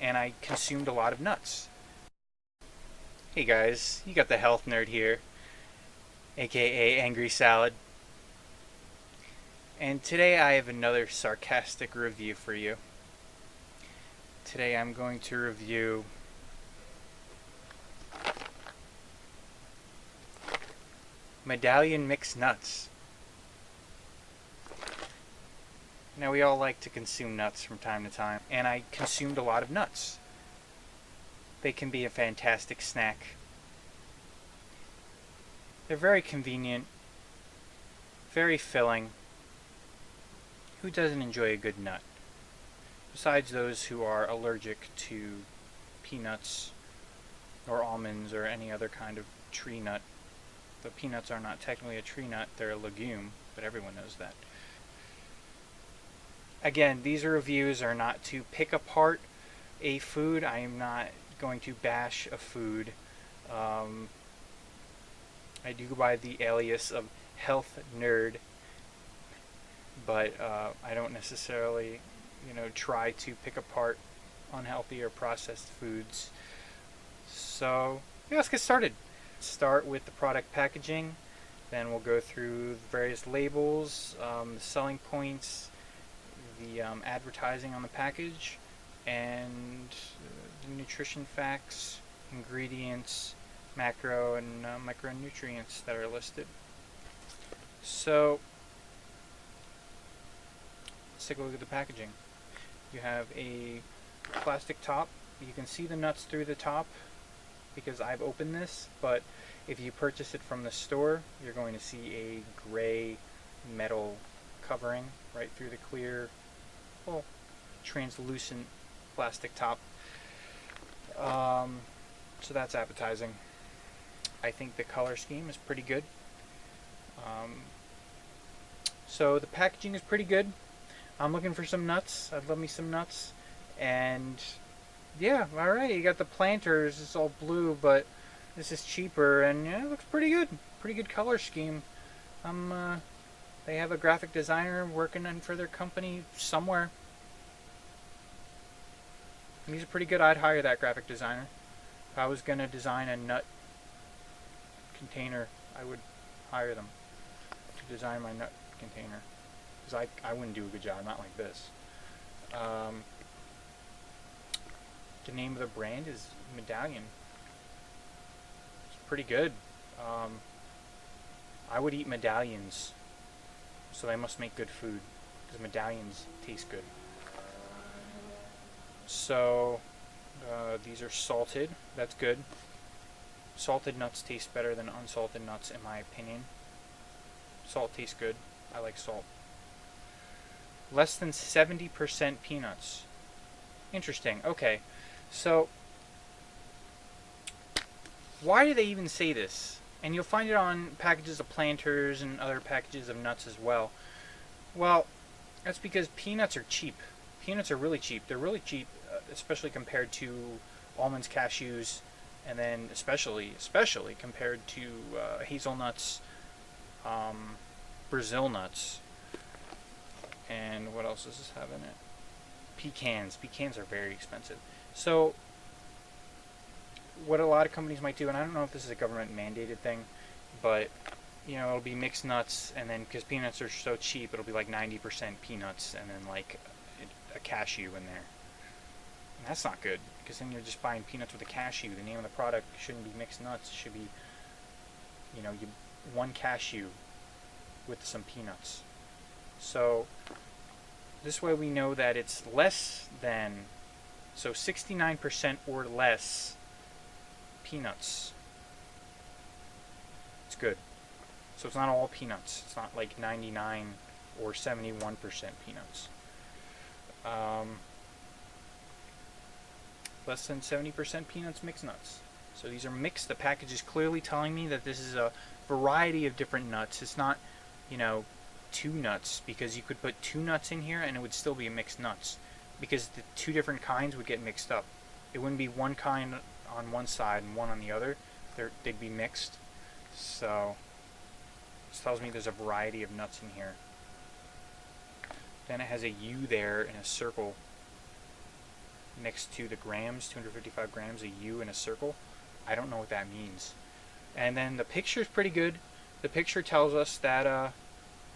and I consumed a lot of nuts. Hey guys, you got the health nerd here, aka Angry Salad. And today I have another sarcastic review for you. Today I'm going to review Medallion mixed nuts. Now we all like to consume nuts from time to time, and I consumed a lot of nuts. They can be a fantastic snack. They're very convenient, very filling. Who doesn't enjoy a good nut? Besides those who are allergic to peanuts or almonds or any other kind of tree nut. The peanuts are not technically a tree nut, they're a legume, but everyone knows that. Again, these reviews are not to pick apart a food. I am not going to bash a food. I do go by the alias of health nerd, but I don't necessarily, try to pick apart unhealthy or processed foods. So, yeah, let's get started. Start with the product packaging, then we'll go through the various labels, the selling points, the advertising on the package, and the nutrition facts, ingredients, macro and micronutrients that are listed. So let's take a look at the packaging. You have a plastic top. You can see the nuts through the top because I've opened this, but if you purchase it from the store, you're going to see a gray metal covering right through the clear, translucent plastic top. So that's appetizing. I think the color scheme is pretty good. So the packaging is pretty good. I'm looking for some nuts. I'd love me some nuts. And yeah, alright, you got the planters. It's all blue, but this is cheaper, and yeah, it looks pretty good. Pretty good color scheme. They have a graphic designer working on for their company somewhere. These are pretty good. I'd hire that graphic designer. If I was gonna design a nut container, I would hire them to design my nut container, because I wouldn't do a good job, not like this. The name of the brand is Medallion. It's pretty good. I would eat medallions, so they must make good food, because medallions taste good. So these are salted. That's good. Salted nuts taste better than unsalted nuts, in my opinion. Salt tastes good. I like salt. Less than 70% peanuts. Interesting. Okay. So, why do they even say this? And you'll find it on packages of Planters and other packages of nuts as well. Well, that's because peanuts are cheap. Peanuts are really cheap. They're really cheap, especially compared to almonds, cashews, and then especially compared to hazelnuts, Brazil nuts, and what else does this have in it? Pecans. Pecans are very expensive. So what a lot of companies might do, and I don't know if this is a government mandated thing, but it'll be mixed nuts, and then because peanuts are so cheap, it'll be like 90% peanuts and then like a cashew in there. And that's not good, because then you're just buying peanuts with a cashew. The name of the product shouldn't be mixed nuts. It should be, one cashew with some peanuts. So this way we know that it's less than, so 69% or less peanuts. It's good. So it's not all peanuts. It's not like 99 or 71% peanuts. Less than 70% peanuts, mixed nuts. So these are mixed. The package is clearly telling me that this is a variety of different nuts. It's not, two nuts, because you could put two nuts in here and it would still be mixed nuts, because the two different kinds would get mixed up. It wouldn't be one kind on one side and one on the other. They'd be mixed. So this tells me there's a variety of nuts in here. Then it has a U there in a circle. next to the grams, 255 grams, a U in a circle. I don't know what that means. And then the picture is pretty good. The picture tells us that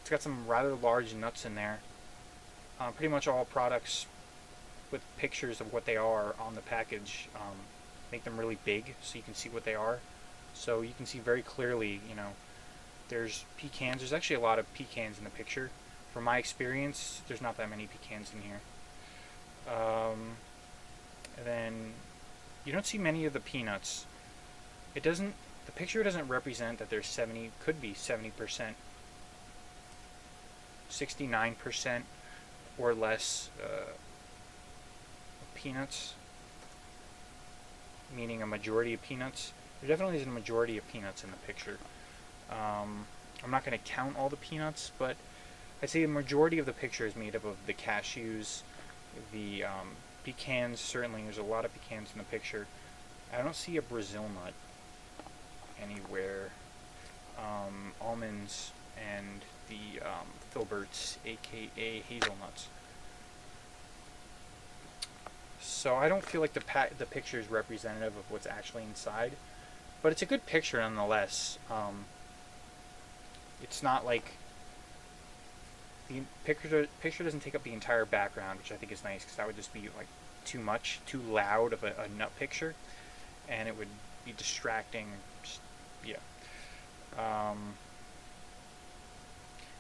it's got some rather large nuts in there. Pretty much all products with pictures of what they are on the package make them really big so you can see what they are. So you can see very clearly, there's pecans. There's actually a lot of pecans in the picture. From my experience, there's not that many pecans in here. And then you don't see many of the peanuts. The picture doesn't represent that there's could be 70%, 69% or less peanuts, meaning a majority of peanuts. There definitely isn't a majority of peanuts in the picture. I'm not going to count all the peanuts, but I'd say the majority of the picture is made up of the cashews, the pecans. Certainly, there's a lot of pecans in the picture. I don't see a Brazil nut anywhere. Almonds and the filberts, aka hazelnuts. So I don't feel like the picture is representative of what's actually inside, but it's a good picture nonetheless. It's not like the picture doesn't take up the entire background, which I think is nice because that would just be like too loud of a nut picture, and it would be distracting. Yeah.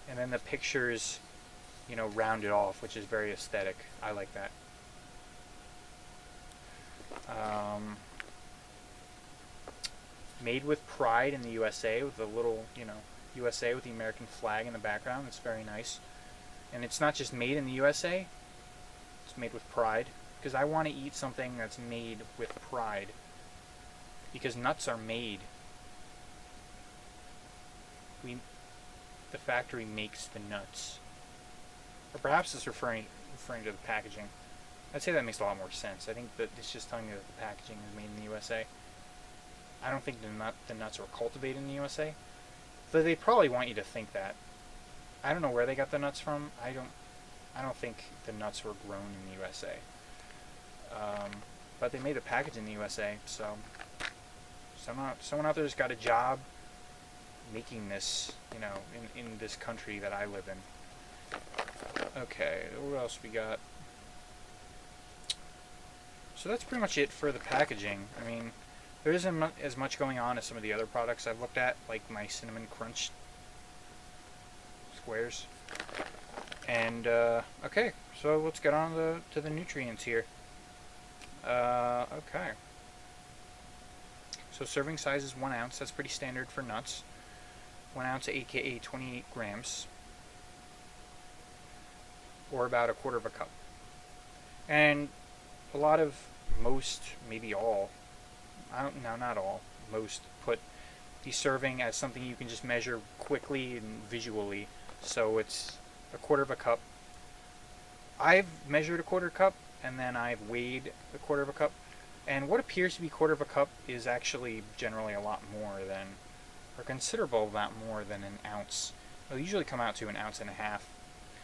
And then the pictures, rounded off, which is very aesthetic. I like that. Made with pride in the USA, with the little, USA with the American flag in the background. It's very nice. And it's not just made in the USA, it's made with pride. Because I want to eat something that's made with pride. Because nuts are made. The factory makes the nuts. Or perhaps it's referring to the packaging. I'd say that makes a lot more sense. I think that it's just telling me that the packaging is made in the USA. I don't think the nuts were cultivated in the USA. Though they probably want you to think that. I don't know where they got the nuts from. I don't think the nuts were grown in the USA. But they made a package in the USA, so someone out there's got a job making this, in this country that I live in. Okay, what else we got? So that's pretty much it for the packaging. I mean, there isn't as much going on as some of the other products I've looked at, like my Cinnamon Crunch squares. And, okay, so let's get on to the nutrients here. Okay. So serving size is 1 ounce. That's pretty standard for nuts. 1 ounce, aka 28 grams. Or about a quarter of a cup. And most, maybe all, not all, most put the serving as something you can just measure quickly and visually. So it's a quarter of a cup. I've measured a quarter cup, and then I've weighed a quarter of a cup. And what appears to be a quarter of a cup is actually generally a lot more than, or a considerable amount more than an ounce. It'll usually come out to 1.5 ounces.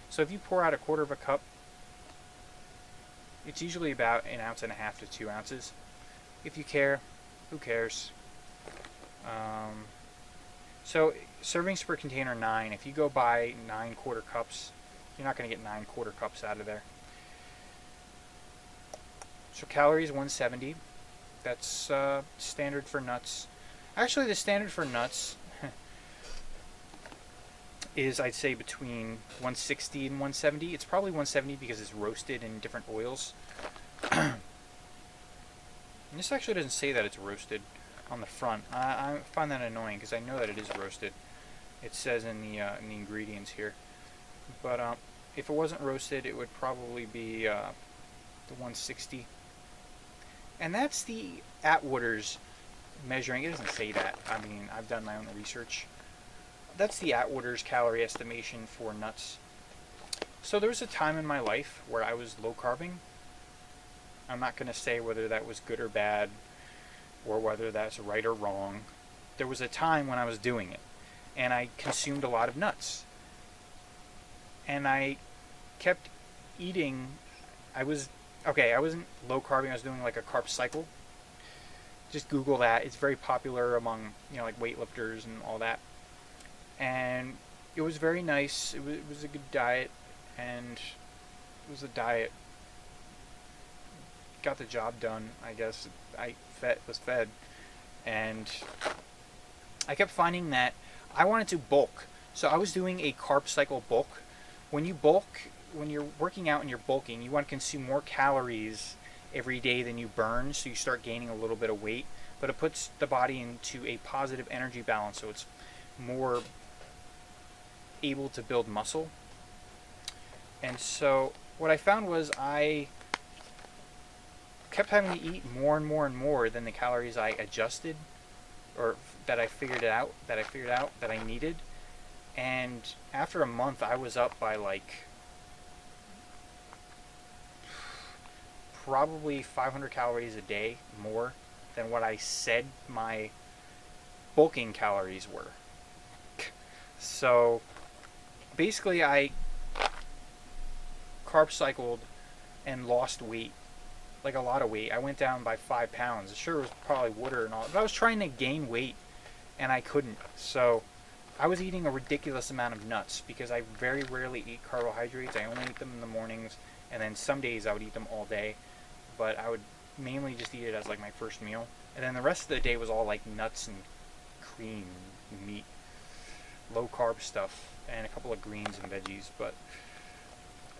So if you pour out a quarter of a cup, it's usually about 1.5 ounces to 2 ounces. If you care, who cares? So servings per container 9. If you go buy 9 quarter cups, you're not going to get 9 quarter cups out of there. So calories 170. That's standard for nuts. Actually, the standard for nuts is, I'd say, between 160 and 170. It's probably 170 because it's roasted in different oils. And this actually doesn't say that it's roasted on the front. I find that annoying because I know that it is roasted. It says in the ingredients here. But if it wasn't roasted, it would probably be the 160. And that's the Atwater's measuring. It doesn't say that. I mean, I've done my own research. That's the Atwater's calorie estimation for nuts. So there was a time in my life where I was low carbing. I'm not going to say whether that was good or bad, or whether that's right or wrong. There was a time when I was doing it, and I consumed a lot of nuts. And I kept eating. I was Okay, I wasn't low carbing. I was doing like a carb cycle. Just Google that. It's very popular among like weightlifters and all that. And it was very nice. It was a good diet, and it was a diet got the job done. I guess I was fed, and I kept finding that I wanted to bulk. So I was doing a carb cycle bulk. When you bulk, when you're working out and you're bulking, you want to consume more calories every day than you burn, so you start gaining a little bit of weight. But it puts the body into a positive energy balance, so it's more able to build muscle. And so what I found was I kept having to eat more and more and more than the calories I adjusted, or that I figured out that I needed. And after a month, I was up by like probably 500 calories a day more than what I said my bulking calories were. So basically, I carb cycled and lost weight, like a lot of weight. I went down by 5 pounds. Sure, it was probably water and all, but I was trying to gain weight and I couldn't. So I was eating a ridiculous amount of nuts because I very rarely eat carbohydrates. I only eat them in the mornings, and then some days I would eat them all day. But I would mainly just eat it as like my first meal, and then the rest of the day was all like nuts and cream, meat, low carb stuff, and a couple of greens and veggies. But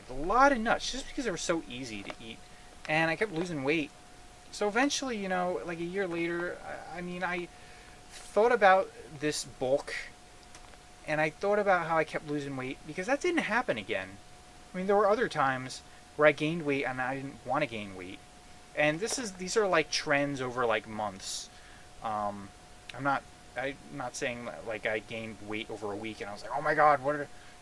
a lot of nuts just because they were so easy to eat, and I kept losing weight. So eventually, like a year later, I thought about this bulk, and I thought about how I kept losing weight because that didn't happen again. I mean, there were other times where I gained weight and I didn't want to gain weight, and these are like trends over like months. Um, I'm not saying like I gained weight over a week and I was like, oh my god,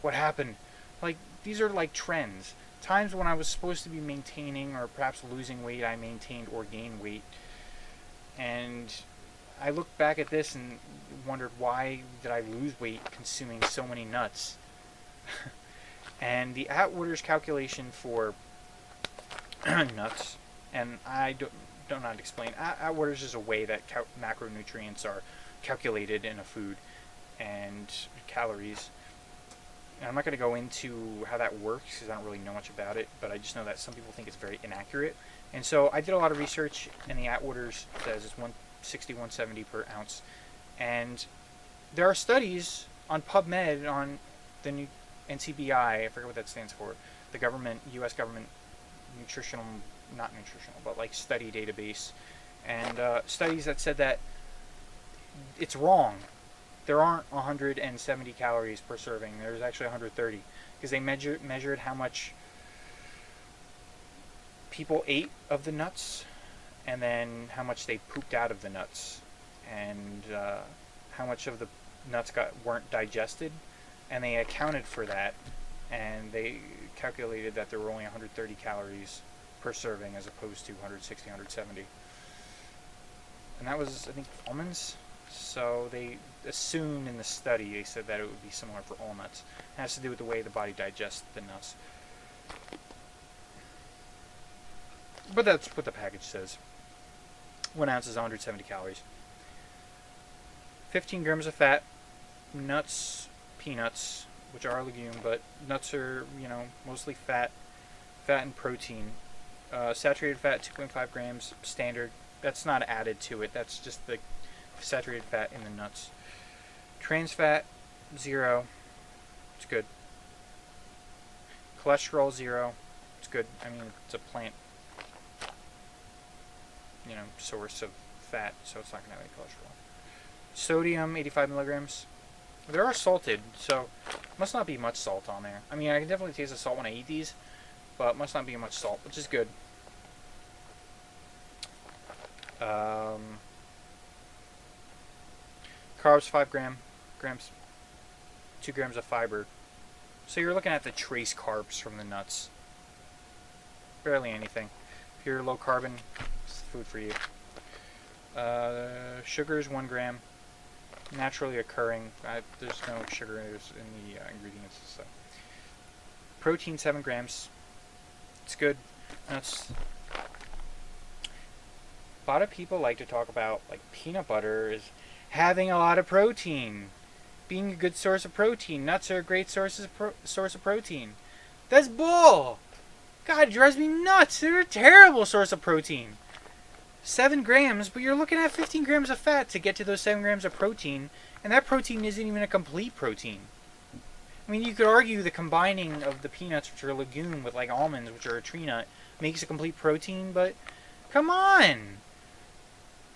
what happened? Like, these are like trends. Times when I was supposed to be maintaining or perhaps losing weight, I maintained or gained weight, and I looked back at this and wondered, why did I lose weight consuming so many nuts? And the Atwater's calculation for nuts, and I don't know how to explain. Atwater's is a way that macronutrients are calculated in a food, and calories. And I'm not going to go into how that works because I don't really know much about it, but I just know that some people think it's very inaccurate. And so I did a lot of research, and the Atwater's says it's 160, 170 per ounce. And there are studies on PubMed, on the new NCBI, I forget what that stands for, the government, U.S. government nutritional, not nutritional, but like study database, and studies that said that it's wrong. There aren't 170 calories per serving. There's actually 130 because they measured how much people ate of the nuts, and then how much they pooped out of the nuts, and how much of the nuts weren't digested, and they accounted for that, and they calculated that there were only 130 calories per serving as opposed to 160, 170. And that was, I think, almonds. So they assumed in the study, they said that it would be similar for all nuts. It has to do with the way the body digests the nuts. But that's what the package says. 1 ounce is 170 calories. 15 grams of fat. Nuts, peanuts, which are a legume, but nuts are, mostly fat and protein. Saturated fat, 2.5 grams, standard. That's not added to it. That's just the saturated fat in the nuts. Trans fat, 0. It's good. Cholesterol, 0. It's good. I mean, it's a plant, source of fat, so it's not going to have any cholesterol. Sodium, 85 milligrams. They are salted, so must not be much salt on there. I mean, I can definitely taste the salt when I eat these, but must not be much salt, which is good. Carbs, 5 grams, 2 grams of fiber. So you're looking at the trace carbs from the nuts. Barely anything. If you're low carbon, it's food for you. Sugars, 1 gram. Naturally occurring. There's no sugar in the ingredients. So. Protein, 7 grams. It's good. Nuts. A lot of people like to talk about like peanut butter is having a lot of protein, being a good source of protein. Nuts are a great source of protein. That's bull. God, it drives me nuts. They're a terrible source of protein. 7 grams, but you're looking at 15 grams of fat to get to those 7 grams of protein, and that protein isn't even a complete protein. I mean, you could argue the combining of the peanuts, which are a legume, with like almonds, which are a tree nut, makes a complete protein, but come on!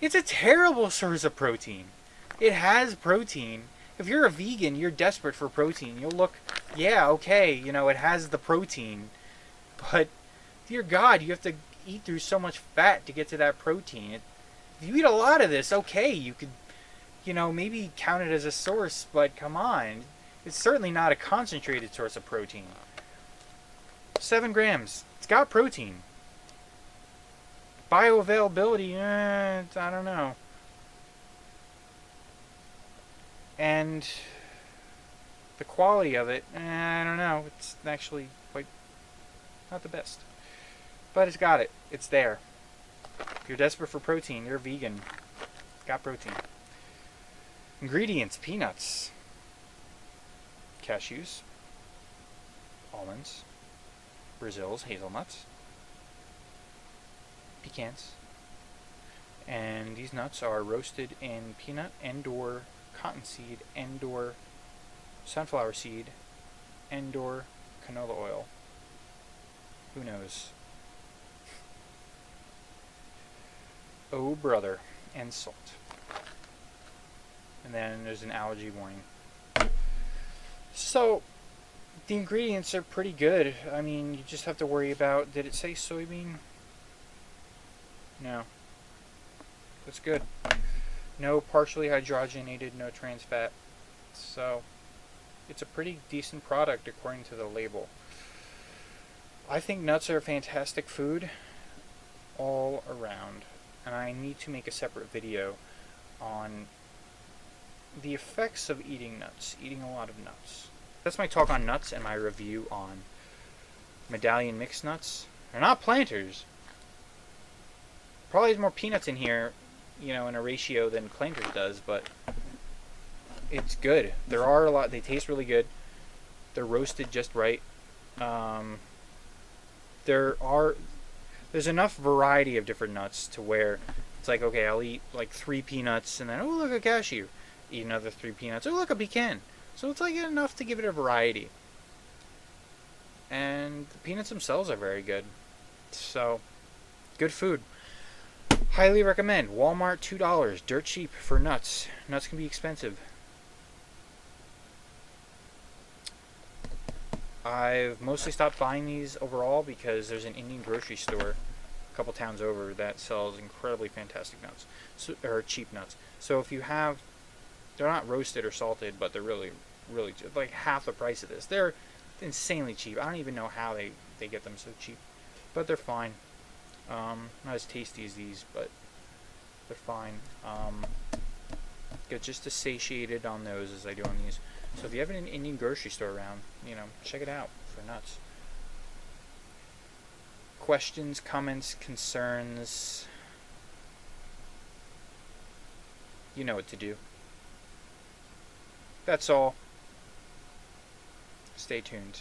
It's a terrible source of protein. It has protein. If you're a vegan, you're desperate for protein. You'll look, yeah, okay, it has the protein, but dear God, you have to eat through so much fat to get to that protein. If you eat a lot of this, okay, you could, maybe count it as a source, but come on. It's certainly not a concentrated source of protein. 7 grams. It's got protein. Bioavailability, I don't know. And the quality of it, I don't know. It's actually quite not the best. But it's got it. It's there. If you're desperate for protein, you're vegan. It's got protein. Ingredients: peanuts, cashews, almonds, Brazil's hazelnuts, pecans, and these nuts are roasted in peanut and/or cottonseed and/or sunflower seed and/or canola oil. Who knows? Oh brother, and salt. And then there's an allergy warning. So the ingredients are pretty good. I mean, you just have to worry about, did it say soybean? No. That's good. No partially hydrogenated, no trans fat. So it's a pretty decent product according to the label. I think nuts are a fantastic food all around. And I need to make a separate video on the effects of eating nuts, eating a lot of nuts. That's my talk on nuts and my review on Medallion mixed nuts. They're not planters. Probably has more peanuts in here, in a ratio than planters does, but it's good. There are a lot. They taste really good. They're roasted just right. There's enough variety of different nuts to where it's like, okay, I'll eat like 3 peanuts and then, oh, look, a cashew. Eat another 3 peanuts. Oh, look, a pecan. So it's like enough to give it a variety. And the peanuts themselves are very good. So, good food. Highly recommend. Walmart, $2. Dirt cheap for nuts. Nuts can be expensive. I've mostly stopped buying these overall because there's an Indian grocery store a couple towns over that sells incredibly fantastic nuts, or cheap nuts. So if you have, they're not roasted or salted, but they're really, really like half the price of this. They're insanely cheap. I don't even know how they get them so cheap, but they're fine. Not as tasty as these, but they're fine. Get just as satiated on those as I do on these. So if you have an Indian grocery store around, check it out for nuts. Questions, comments, concerns, you know what to do. That's all. Stay tuned.